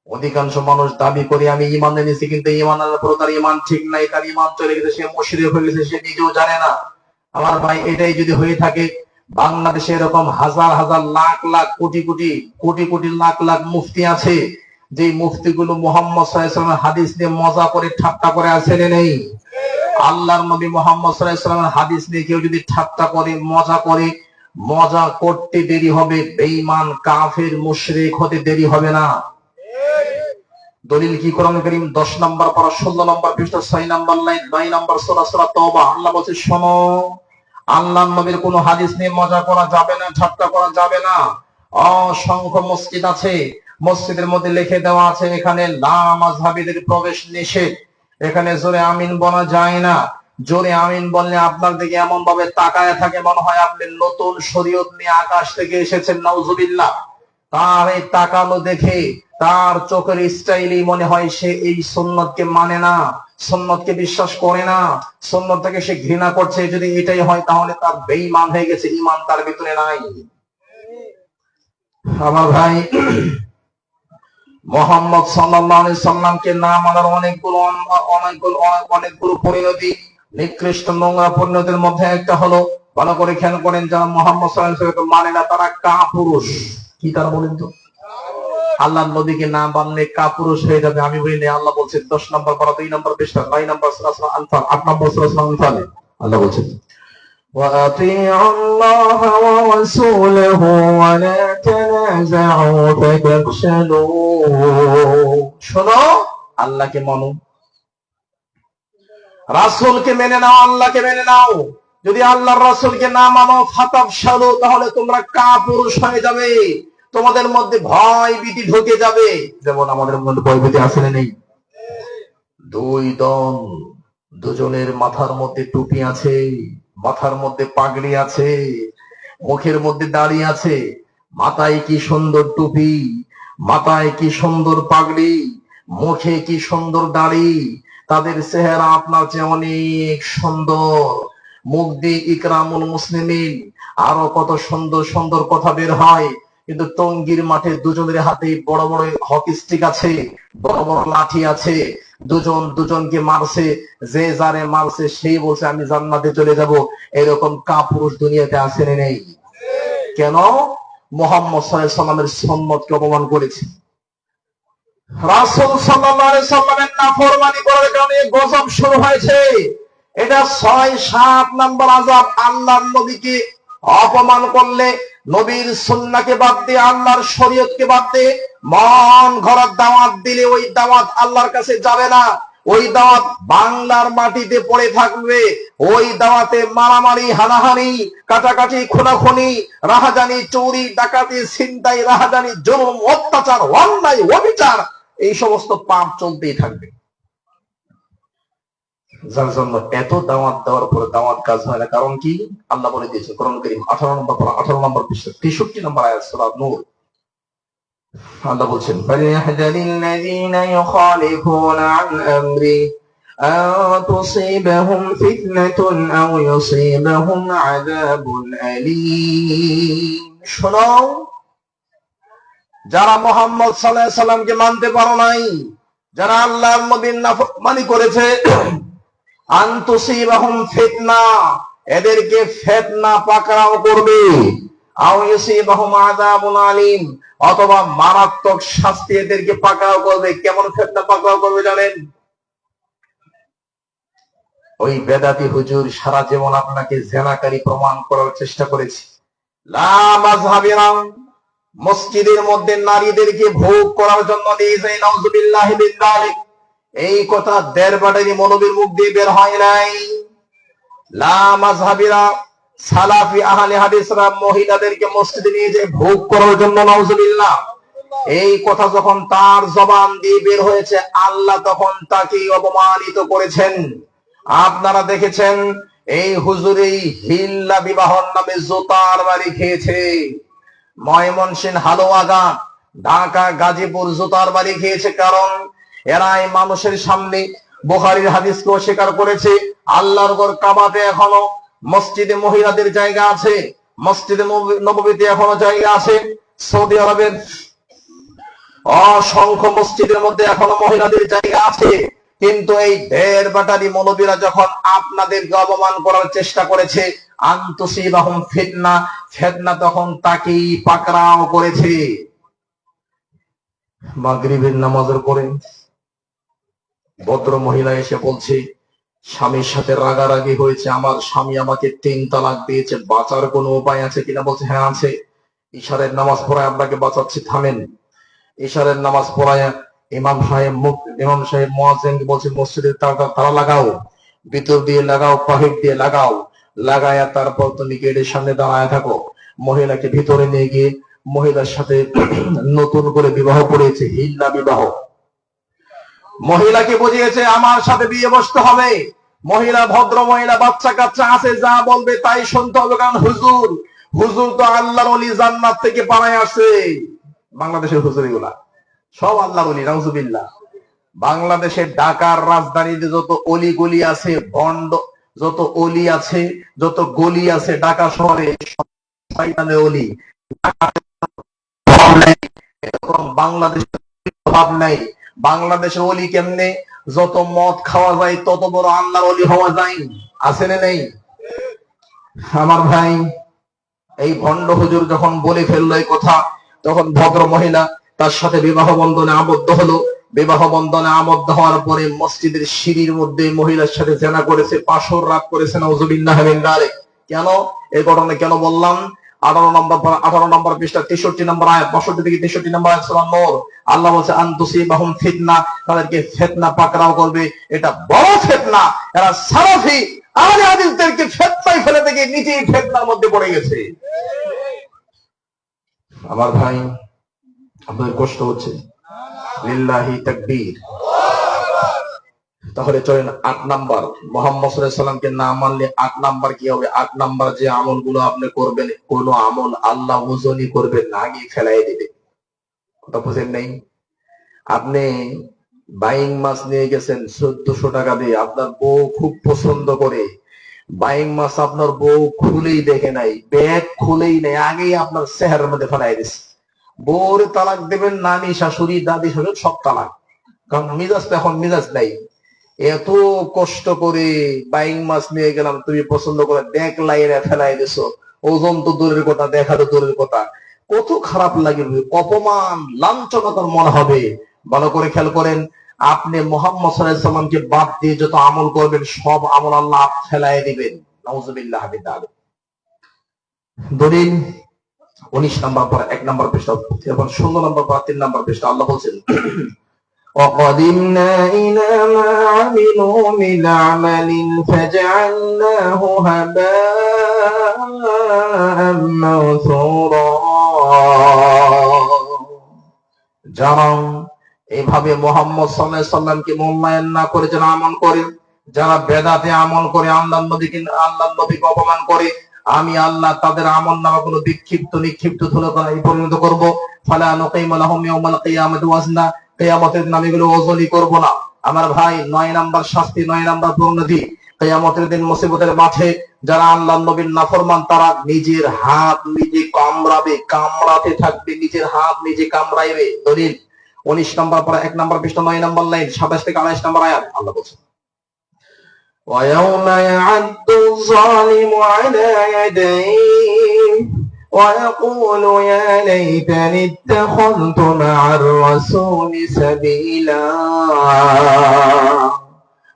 অধিকাংশ মানুষ দাবি করে আমি ঈমান এনেছি, কিন্তু ঈমান আনার পরে তার ঈমান ঠিক নাই, তার ঈমান চলে গেছে, সে মুশরিক হয়ে গেছে, সে নিজেও জানে না। আমার ভাই এটাই যদি হয়ে থাকে, বাংলাদেশে এরকম হাজার হাজার লাখ লাখ কোটি কোটি কোটি কোটি লাখ লাখ মুফতি আছে, যে মুফতিগুলো মুহাম্মদ সাল্লাল্লাহু আলাইহি ওয়াসাল্লামের হাদিস নিয়ে মজা করে ঠাট্টা করে আছেন নেই? আল্লাহর নবী মুহাম্মদ সাল্লাল্লাহু আলাইহি ওয়াসাল্লামের হাদিস নিয়ে কেউ যদি ঠাট্টা করে মজা করে, মজা করতে দেরি হবে, বেঈমান কাফের মুশরিক হতে দেরি হবে না। দলিল কি? কোরআন কারীম 10 নম্বর পারা 16 নম্বর পৃষ্ঠা 6 নম্বর লাইন 9 নম্বর সূরা তাওবা। আল্লাহ বলছে শোনো, আল্লাহর নবীর কোন হাদিস নিয়ে মজা করা যাবে না, ঠাট্টা করা যাবে না। অসংখ্য মসজিদ আছে, মসজিদের মধ্যে লিখে দেওয়া আছে এখানে লা মাযহাবীদের প্রবেশ নিষেধ, এখানে জোরে আমিন বলা যায় না। জোরে আমিন বললে আপনার দিকে এমন ভাবে তাকায় থাকে মনে হয় আপনি নতুন শরীয়ত নিয়ে আকাশ থেকে এসেছেন, নাউজুবিল্লাহ। তার এই তাকালো দেখে তার চোখের স্টাইলই মনে হয় সে এই সুন্নতকে মানে না, সুন্নতকে বিশ্বাস করে না, সুন্নতকে সে ঘৃণা করছে। যদি এটাই হয় তাহলে তার বেঈমান হয়ে গেছে, ঈমান তার ভিতরে নাই। আমার ভাই মুহাম্মদ সাল্লাল্লাহু আলাইহি সাল্লামকে না মানার অনেকগুলো পরিণতি, নিকৃষ্ট নোংরা পরিণতির মধ্যে একটা হলো, ভালো করে খেয়াল করেন, যারা মুহাম্মদ সাল্লাল্লাহু আলাইহি ওয়াসাল্লামকে মানে না তারা কাপুরুষ। কি তারা বলেন তো? আল্লাহর নবীকে না মানলে কাপুরুষ হয়ে যাবে। আমি বলি আল্লাহ বলছেন 10 নম্বর পারা 2 নম্বর পৃষ্ঠা 9 নম্বর সূরা আনফাল 8 নম্বর সূরা আনফাল, আল্লাহ বলছেন وَأَطِيعُوا اللَّهَ وَرَسُولَهُ وَلَا تَنَازَعُوا فَتَفْشَلُوا। শোনো, আল্লাহকে মানো, রাসূলকে মেনে নাও, আল্লাহকে মেনে নাও। যদি আল্লাহর রাসূলকে না মানো ফাতাফশালু, তাহলে তোমরা কাপুরুষ হয়ে যাবে, তোমাদের মধ্যে ভয় ভীতি ঢুকে যাবে। যেমন আমাদের মধ্যে ভয় ভীতি আছে না নেই? দুই দল, দুজনের মাথার মধ্যে টুপি আছে, মাথার মধ্যে পাগড়ি আছে, মুখের মধ্যে দাড়ি আছে। মাথায় কি সুন্দর টুপি, মাথায় কি সুন্দর পাগড়ি, মুখে কি সুন্দর দাড়ি, তাদের চেহারা আপনার চেয়ে অনেক সুন্দর, মুখ দিয়ে ইকরামুল মুসলিমিন আরো কত সুন্দর সুন্দর কথা বের হয়। কিন্তু টঙ্গীর মাঠে দুজনের হাতে বড় বড় হকি স্টিক আছে, বড় বড় লাঠি আছে, দুজন দুজনকে মারছে, যে যারে মারছে সেই বলছে আমি জান্নাতে চলে যাব। এরকম কাপুরুষ দুনিয়াতে আছে না নেই? কেন? মুহাম্মদ সাল্লাল্লাহু আলাইহি সাল্লামের সুন্নতকে অপমান করেছে, রাসূল সাল্লাল্লাহু আলাইহি সাল্লামের নাফরমানি করার কারণে গজব শুরু হয়েছে। এটা 6-7 নম্বর আযাব। আল্লাহর নবীকে অপমান করলে, নবীর সুন্নাহকে বাদ দিয়ে, আল্লাহর শরীয়তকে বাদ দিয়ে মন ঘরের দাওয়াত দিলে ওই দাওয়াত আল্লাহর কাছে যাবে না, ওই দাওয়াত বাংলার মাটিতে পড়ে থাকবে। ওই দাওয়াতে মারামারি, হানাহানি, কাটাকাটি, খুনাখুনি, রাহাজানি, চুরি, ডাকাতি, ছিনতাই, রাহাজানি, জুলুম, অত্যাচার, অন্যায়, অবিচার, এই সমস্ত পাপ চলতেই থাকবে। যার জন্য এত দাওয়াত দেওয়ার পরে দাওয়াত কাজ হয় না। কারণ কি? আল্লাহ বলে দিয়েছে কোরআন কারীম 18 নম্বর পৃষ্ঠা 63 নম্বর আয়াত সূরা নূর। আল্লাহ বলছেন ফালিয়াহযারিল্লাযীনা ইউখালিফুনা আন আমরি আন তুসিবাহুম ফিতনাতুন আও ইউসিবাহুম আযাবুন আলীম। শোনো, যারা মুহাম্মদ সাল্লাল্লাহু আলাইহি সাল্লামকে মানতে পারো নাই, যারা আল্লাহর নবীর নাফরমানি করেছে, আন তুসিবাহুম ফিতনা, এদেরকে ফিতনা পাকড়াও করবে, আও ইউসিবাহুম আযাবুন আলীম, অথবা মারাত্মক শাস্তি এদেরকে পাকড়াও করবে। কেমন ফিতনা পাকড়াও করবে জানেন? ওই বেদাতি হুজুর সারা জীবন আপনাকে জেনাকারী প্রমাণ করার চেষ্টা করেছে। লা মাযহাবিরা, মসজিদের মধ্যে নারীদেরকে ভোগ করার জন্য নিয়ে যায়, নাউযুবিল্লাহি মিন যালিক। এই কথা দেড়বাটারি মৌলবীর মুখ দিয়ে বের হয় নাই। লা মাযহাবিরা, সালাফি আহলে হাদিসরা মহিলাদেরকে মসজিদে নিয়ে যায় ভোগ করার জন্য, নাউযুবিল্লাহ। এই কথা যখন তার জবান দিয়ে বের হয়েছে, আল্লাহ তখন তাকে অপমানিত করেছেন। আপনারা দেখেছেন এই হুজুরি হিল্লা বিবাহর নামে জোতার বাড়ি খেয়েছে। ময়মনসিংহ, হালুয়াঘাট, ঢাকা, গাজীপুর জোতার বাড়ি খেয়েছে। কারণ এরাই মানুষের সামনে বুখারীর হাদিসকে অস্বীকার করেছে। আল্লাহর ঘর কাবাতে এখনো মসজিদে মহিলাদের জায়গা আছে, মসজিদে নববীতে এখনো জায়গা আছে, সৌদি আরবের অসংখ্য মসজিদের মধ্যে এখনো মহিলাদের জায়গা আছে। কিন্তু এই ঢের বাটারি মৌলবীরা যখন আপনাদেরকে অপমান করার চেষ্টা করেছে, আন তুসিবাহুম ফিতনা, ফিতনা তখন তাকেই পাকড়াও করেছে। মাগরিবের নামাজের পরে ভদ্র মহিলা এসে বলছে, স্বামীর সাথে রাগারাগি হয়েছে, আমার স্বামী আমাকে 3 তালাক দিয়েছে, বাঁচার কোনো উপায় আছে কিনা? বলছে হ্যাঁ আছে, ইশারের নামাজ পড়ায় আপনাকে বাঁচাচ্ছি, থামেন। ইশারের নামাজ পড়ায় ইমাম সাহেব মুয়াজ্জিনকে বলছে, মসজিদের তালা লাগাও, ভিতর দিয়ে লাগাও, বাহির দিয়ে লাগাও, লাগায়া তারপর তুমি গেটের সামনে দাঁড়ায় থাকো। মহিলাকে ভিতরে নিয়ে গিয়ে মহিলার সাথে নতুন করে বিবাহ করেছে, হিল্লা বিবাহ। মহিলাকে বুঝিয়েছে আমার সাথে বিয়ে বসতে হবে। মহিলা ভদ্র মহিলা, বাচ্চা কাচ্চা আছে, যা বলবে তাই শুনতে হবে। কারণ হুজুর তো আল্লাহর ওলি, জান্নাত থেকে পালায় আসে। বাংলাদেশের হুজুর এগুলা সব আল্লাহর ওলি, নাউযুবিল্লাহ। বাংলাদেশের ঢাকার রাজধানীতে যত অলি গলি আছে, ভণ্ড যত অলি আছে, যত গলি আছে ঢাকা শহরে, শয়তানের অলি। বাংলাদেশের ভাব নাই। বাংলাদেশের অলি কেমনে? যত মদ খাওয়া যায় তত বড় আল্লাহর অলি হওয়া যায়, আছে না নেই? আমার ভাই, এই ভণ্ড হুজুর যখন বলে ফেললো এই কথা, তখন ভদ্র মহিলা তার সাথে বিবাহ বন্ধনে আবদ্ধ হলো। বিবাহ বন্ধনে আবদ্ধ হওয়ার পরে মসজিদের সিঁড়ির মধ্যে মহিলার সাথে জেনা করেছে, 500 রাত করেছে, নাউযুবিল্লাহি মিন যালিক। কেন এই ঘটনা কেন বললাম? 18 নম্বর পৃষ্ঠা 63 নম্বর আয়াত, 62 থেকে 63 নম্বর আয়াত সূরা নূর। আল্লাহ বলছে আন তুসিবাহুম ফিতনা, তাদেরকে ফিতনা পাকড়াও করবে। এটা বড় ফিতনা। এরা সালাফি আহলে হাদিসদেরকে ফিতনায় ফেলে থেকে নিজেই ফিতনার মধ্যে পড়ে গেছে। আমার ভাই, আপনার কষ্ট হচ্ছে? লিল্লাহি তাকবীর। তাহলে চলেন 8 নাম্বার, মুহাম্মদ সাল্লাল্লাহু আলাইহি সাল্লামকে না মানলে 8 নাম্বার কি হবে? 8 নাম্বার যে আমলগুলো আপনি করবেন, কোন আমল আল্লাহ ওজনই করবেন না, আগে ফেলাই দিবে। কথা বুঝেন নাই? আপনি বাইং মাছ নিয়ে গেছেন 1400 টাকা দিয়ে, আপনার বউ খুব পছন্দ করে। বাইং মাছ আপনার বউ খুলেই দেখে নাই, ব্যাগ খুলেই নাই, আগেই আপনার চেহারার মধ্যে ফেলাই দিচ্ছে। বউর তালাক দেবেন, নানি শাশুড়ি দাদি শাশুড়ি সব তালাক। কারণ মিজাজ তো এখন মিজাজ নাই। এত কষ্ট করে বাইং মাছ নিয়ে গেলাম, তুমি পছন্দ করে দেখলাই না, ফেলাই দিছো। ওজন তো দূরের কথা, দেখা তো দূরের কথা। কত খারাপ লাগে, অপমান লাঞ্ছনাকর মনে হবে। ভালো করে খেয়াল করেন, আপনি মুহাম্মদ সাল্লাল্লাহু আলাইহি সাল্লামকে বাদ দিয়ে যত আমল করবেন, সব আমল আল্লাহ ফেলাই দিবেন, নাউযুবিল্লাহ মিন যালিক। দলিল 19 নম্বর পর 1 নম্বর পৃষ্ঠা, এবং 16 নম্বর পর 3 নম্বর পৃষ্ঠা। আল্লাহ বলছেন, وقدمنا إلى ما عملوا من عمل فجعلناه هباء منثورا। যারা এইভাবে মুহাম্মদ সাল্লাল্লাহু আলাইহি সাল্লামকে মূল্যায়ন না করে যারা আমল করে, যারা বেদাতে আমল করে, আল্লাহর নবীকে অপমান করে, আমি আল্লাহ তাদের আমল নামাগুলো বিক্ষিপ্ত নিক্ষিপ্ত ধুলোয় পরিণত করব। ফালা নুকিমু লাহুম ইয়াওমাল কিয়ামাতি ওয়াজনা, কিয়ামতের দিন আমি এগুলো ওজনই করব না। আমার ভাই, 9 নাম্বার শাস্তি, 9 নাম্বার পরিণতি। কিয়ামতের দিন মুসিবতের মাঠে যারা আল্লাহর নবীর নাফরমান, তারা নিজের হাত নিজে কামড়াবে, কামড়াতে থাকবে, নিজের হাত নিজে কামড়াইবে। দলিল 19 নম্বর পর 1 নম্বর পৃষ্ঠা, 9 নম্বর লাইন, 27 থেকে 28 নম্বর আয়াত। আল্লাহ বলছেন, ويوم يعض الظالم على يديه ويقول يا ليتني اتخذت مع الرسول سبيلا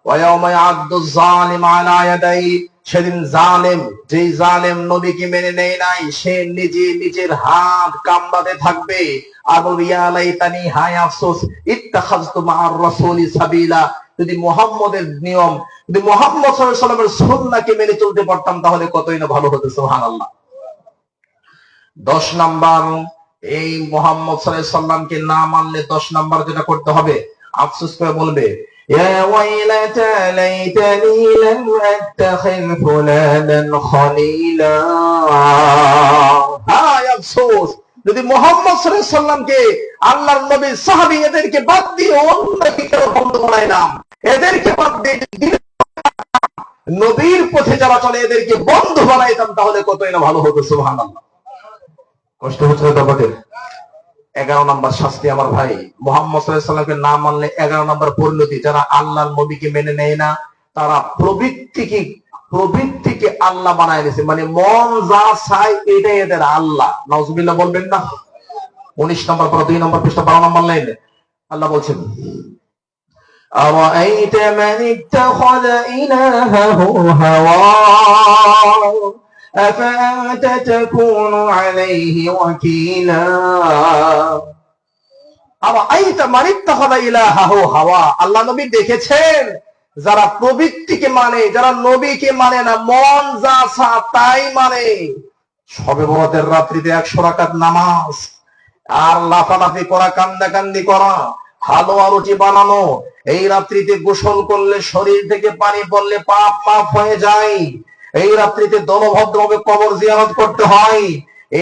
ويوم يعض الظالم على يديه সেদিন জালেম, যে জালেম নবীকে মেনে নেয় নাই, সে নিজে নিজের হাত কামড়াতে থাকবে আর বলবে ইয়া লাইতানি, হায় আফসোস, ইত্তাখাযতু মা'আর রাসূলি সাবিলা, যদি মুহাম্মদের নিয়ম, যদি মুহাম্মদ সাল্লাল্লাহু আলাইহি ওয়াসাল্লামের সুন্নাহকে মেনে চলতে পারতাম তাহলে কতই না ভালো হতো। সুবহানাল্লাহ। 10 নাম্বার, এই মুহাম্মদ সাল্লাল্লাহু আলাইহি ওয়াসাল্লামকে না মানলে 10 নাম্বার যেটা করতে হবে, আফসোস করে বলবে ইয়া ওয়াইলাতা লাইতানি লাম আত্তাখিল ফুলানান খলিলা, হায় আফসোস, যদি মুহাম্মদ সাল্লাল্লাহু আলাইহি ওয়াসাল্লামকে, আল্লাহর নবী, সাহাবী এদেরকে বাদ দিয়ে অন্য কেউ বন্ধু বানাইলাম, এদেরকে বাদ দিয়ে নবীর পথে যারা চলে এদেরকে বন্ধু বানাইতাম তাহলে কতই না ভালো হতো। সুবহানাল্লাহ। কষ্ট হচ্ছে তো বটে। 11 নম্বর শাস্তি আমার ভাই, মুহাম্মদ সাল্লাল্লাহু আলাইহি ওয়াসাল্লামকে না মানলে 11 নম্বর পরিণতি, যারা আল্লাহর নবীকে মেনে নেয় না তারা প্রবৃত্তিকে আল্লাহ বানায় নিয়েছে, মানে মন যা চায় এটাই এদের আল্লাহ। নাউজুবিল্লাহ বলবেন না। 19 নম্বর পর 2 নম্বর পৃষ্ঠা 12 নম্বর লাইনে আল্লাহ বলছেন أرأيت من اتخذ إلهه هواه أفأنت تكون عليه وكيلا أرأيت من اتخذ إلهه هواه, আল্লাহ নবী দেখেছেন যারা প্রবৃত্তিকে মানে, যারা নবীকে মানে না, মন যা চায় তাই মানে, শবে বরাতের রাত্রিতে 100 রাকাত নামাজ আর লাফালাফি করা, কান্দাকান্দি করা, হালুয়া রুটি বানানো, এই রাত্রিতে গোসল করলে শরীর থেকে পানি পড়লে পাপ মাফ হয়ে যায়, এই রাত্রিতে দলভদ্রভাবে কবর জিয়ারত করতে হয়,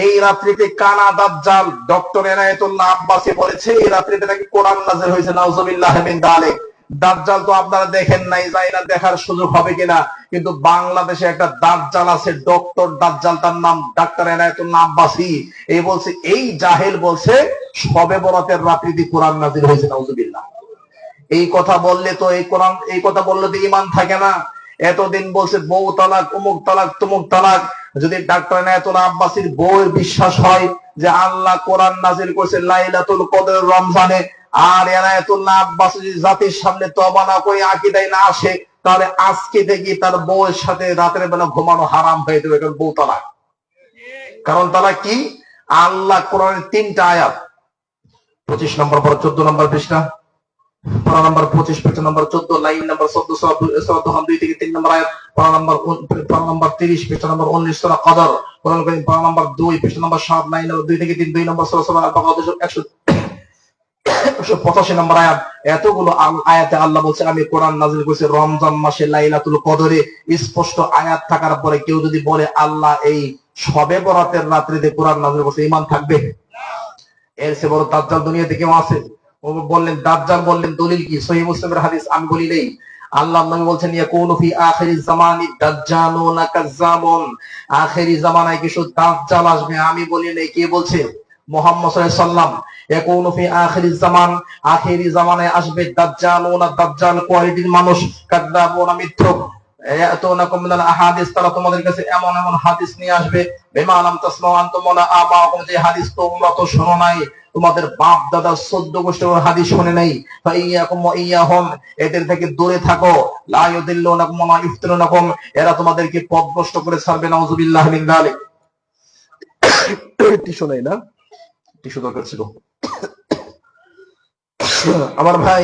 এই রাত্রিতে কানা দাজ্জাল, ডক্টর এনায়েতুল্লাহ আব্বাসী বলেছে এই রাত্রিতে নাকি কোরআন নাযিল হয়েছে। নাউজুবিল্লাহ মিন যালিক। দাজ্জাল তো আপনারা দেখেন নাই, যাই না দেখার সুযোগ হবে কিনা, কিন্তু বাংলাদেশে একটা দাজ্জাল আছে, ডক্টর দাজ্জাল, তার নাম ডাক্তার এনায়েতুল্লাহ আব্বাসী। এই বলছে, এই জাহেল বলছে শবে বরাতের রাত্রিতে কোরআন নাযিল হয়েছে। নাউজুবিল্লাহ। এই কথা বললে তো, এই কথা বললে তো ঈমান থাকে না। এতদিন বলছে বউ তালাক, অমুক তালাক, তমুক তালাক। যদি ডাক্তার এনায়েতুল্লাহ আব্বাসীর বউয়ের বিশ্বাস হয় যে আল্লাহ কোরআন নাযিল করেছে লাইলাতুল কদর রমজানে, আর এনায়েতুল্লাহ আব্বাসী যদি জাতির সামনে তওবা না করে আকীদায় না আসে, তাহলে আজকে থেকে তার বউয়ের সাথে রাতের বেলা ঘুমানো হারাম হয়ে যাবে। কারণ বউ তালাক। কারণ তালাক কি? আল্লাহ কোরআনের 3টা আয়াত, 25 নম্বর পর 14 নম্বর পৃষ্ঠা, পারা নাম্বার 25 পৃষ্ঠা নম্বর 14 লাইন নাম্বার 14 সূরা দুহান 2 থেকে 3 নম্বর আয়াত, পারা নাম্বার 30 পৃষ্ঠা নম্বর 19 সূরা কদর, কোরআন কারীম পারা নাম্বার 2 পৃষ্ঠা নম্বর 7 লাইন নম্বর 2 থেকে 3, 2 নম্বর সূরা আল-বাকারা 185 নম্বর আয়াত। এতগুলো আয়াতে আল্লাহ বলছে আমি কোরআন নাযিল করেছি রমজান মাসে লাইলাতুল কদরে। স্পষ্ট আয়াত থাকার পরে কেউ যদি বলে আল্লাহ এই শবে বরাতের রাত্রিতে কোরআন নাযিল করেছে, ঈমান থাকবে? এর চেয়ে বড় দাজ্জাল দুনিয়াতে কেউ আছে? বললেন দাজ্জাল, বললেন দলিল কি? সহিহ মুসলিমের হাদিস, আমি বলি নেই। আল্লাহ নবী বলছেন ইয়াকুনু ফি আখিরিজ জামানি দাজ্জালুনা কাজ্জাবুন, আখিরি জামানায় কিছু দাজ্জাল আসবে। আমি বলি নেই, কে বলছে? মুহাম্মদ সাল্লাল্লাহু আলাইহি ওয়াসাল্লাম। ইয়াকুনু ফি আখিরিজ জামান, আখিরি জামানায় আসবে দাজ্জালুনা, দাজ্জাল কোয়ালিটির মানুষ, কাজ্জাবুনা, মিথ্যক, ইয়াতুনাকুম মিনাল আহাদিস, তারা তোমাদের কাছে এমন এমন হাদিস নিয়ে আসবে, বিমা লাম তাসমাউ আনতুম ওয়ালা আবাউকুম, যে হাদিস তোমরা তো শোনো নাই, তোমাদের বাপ দাদা 14 গোষ্ঠীর হাদিস শুনে নাই। ফাইয়াকুম ওয়া ইয়াহুম, এদের থেকে দূরে থাকো। লা ইউদিল্লুনাকুম ওয়া লা ইফতিনুনাকুম, এরা তোমাদেরকে পথভ্রষ্ট করে ছাড়বে। নাউযুবিল্লাহ মিন যালিক। টিস্যু নাই না? টিস্যু দরকার ছিল। আমার ভাই,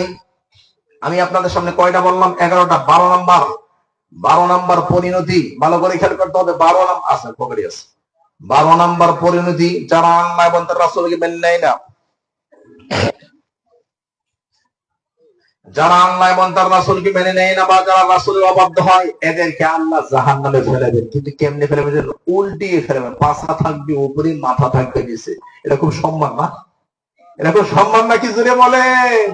আমি আপনাদের সামনে কয়টা বললাম? 11টা। 12 নাম্বার পরিণতি, ভালো করে খেয়াল করতে হবে। 12 নাম্বার আছে, পকেটে আছে। 12 নাম্বার পরিণতি, যারা আল্লাহ এবং তার রাসূলকে মেনে নেয় না, যারা আল্লাহ এবং তার রাসূলকে মেনে নেয় না বা যারা রাসূলের অবাধ্য হয়, এদেরকে আল্লাহ জাহান্নামে ফেলাবেন। কিন্তু কেমনে ফেলাবেন? উল্টিয়ে ফেলাবেন। পাছা থাকবে উপরে, মাথা থাকবে নিচে। এটা খুব সম্মান না? এটা খুব সম্মান নাকি? জোরে বলেন।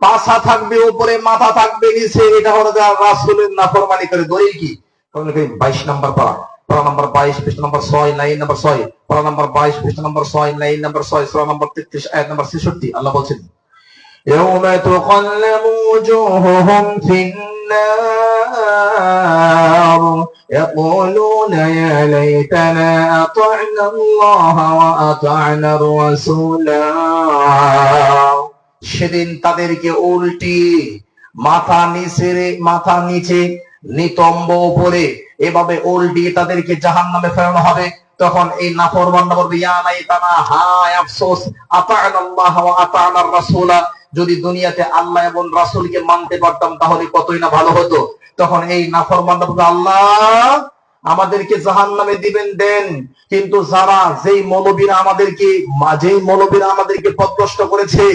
পাছা থাকবে উপরে, মাথা থাকবে নিচে। এটা হলো যারা রাসূলের নাফরমানি করে। দলিল কি? 22 নাম্বার পারা, পারা নাম্বার 22 পৃষ্ঠা নাম্বার 6 লাইন নাম্বার 6, পারা নাম্বার 22 পৃষ্ঠা নাম্বার 6 লাইন নাম্বার 6, সূরা নাম্বার 33 আয়াত নাম্বার 66। আল্লাহ বলছেন ইয়াউমা তুকাল্লামু ওজুহুহুম ফিন-নার النار يقولون يا ليتنا أطعنا الله وأطعنا الرسول সেদিন তাদেরকে উল্টি মাথা নিচে নিতম্ব উপরে এভাবে উল্টি তাদেরকে জাহান্নামে ফেরানো হবে। তখন এই নাফরমানরা বলবে ইয়া লাইতানা, হায় আফসোস, আতা'না আল্লাহ ওয়া আতা'না রাসূলা, যদি দুনিয়াতে আল্লাহ এবং রাসূলকে মানতে পারতাম তাহলে কতই না ভালো হতো। তখন এই নাফরমানরা বলবে আল্লাহ আমাদেরকে জাহান্নামে দিবেন দেন, কিন্তু যেই মৌলবীরা আমাদেরকে পথভ্রষ্ট করেছে,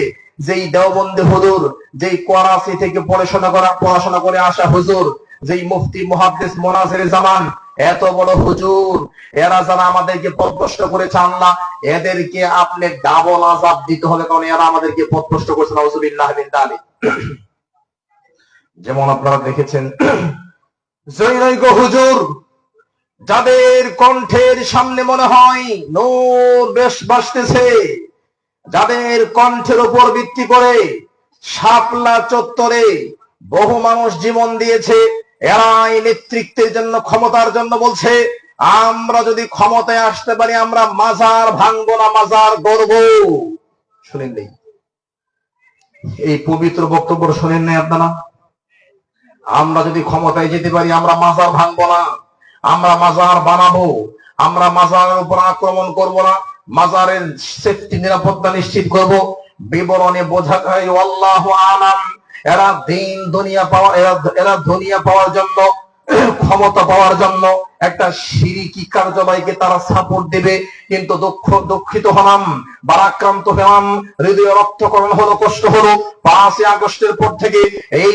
যেই দেওবন্দি হুজুর, যেই করাচি থেকে পড়াশোনা করে আসা হুজুর, যেই মুফতি মুহাদ্দিস মুনাজির জামান, এত বড় হুজুর, এরা যারা আমাদেরকে পথভ্রষ্ট করেছে আল্লাহ, এদেরকে আপনি ডাবল আযাব দিতে হবে, কারণ এরা আমাদেরকে পথভ্রষ্ট করেছে। নাউযুবিল্লাহি মিন যালিক। যেমন আপনারা দেখেছেন জৈনৈক হুজুর, যাদের কণ্ঠের সামনে মনে হয় নূর বেশ ভাসতেছে, যাদের কণ্ঠের উপর ভিত্তি করে শাপলা চত্বরে বহু মানুষ জীবন দিয়েছে, এরাই নেতৃত্বের জন্য, ক্ষমতার জন্য বলছে আমরা যদি ক্ষমতায় আসতে পারি আমরা মাজার ভাঙবো না, মাজার গড়ব। শুনেন নাই এই পবিত্র বক্তব্য? শুনেন নাই আপনারা? আমরা যদি ক্ষমতায় যেতে পারি আমরা মাজার ভাঙবো না, আমরা মাজার বানাবো, আমরা মাজারের উপর আক্রমণ করব না, মাজারের সেফটি, নিরাপত্তা নিশ্চিত করব। বিবরণে বোঝা যায় আল্লাহু আলাম এরা দুনিয়া পাওয়ার জন্য, ক্ষমতা পাওয়ার জন্য একটা শিরকি কার্যালয়কে তারা সাপোর্ট দেবে। কিন্তু দুঃখিত হলাম, বারাক্রান্ত হলাম, হৃদয় রক্তকরণ হলো, কষ্ট হলো 5ই আগস্টের পর থেকে এই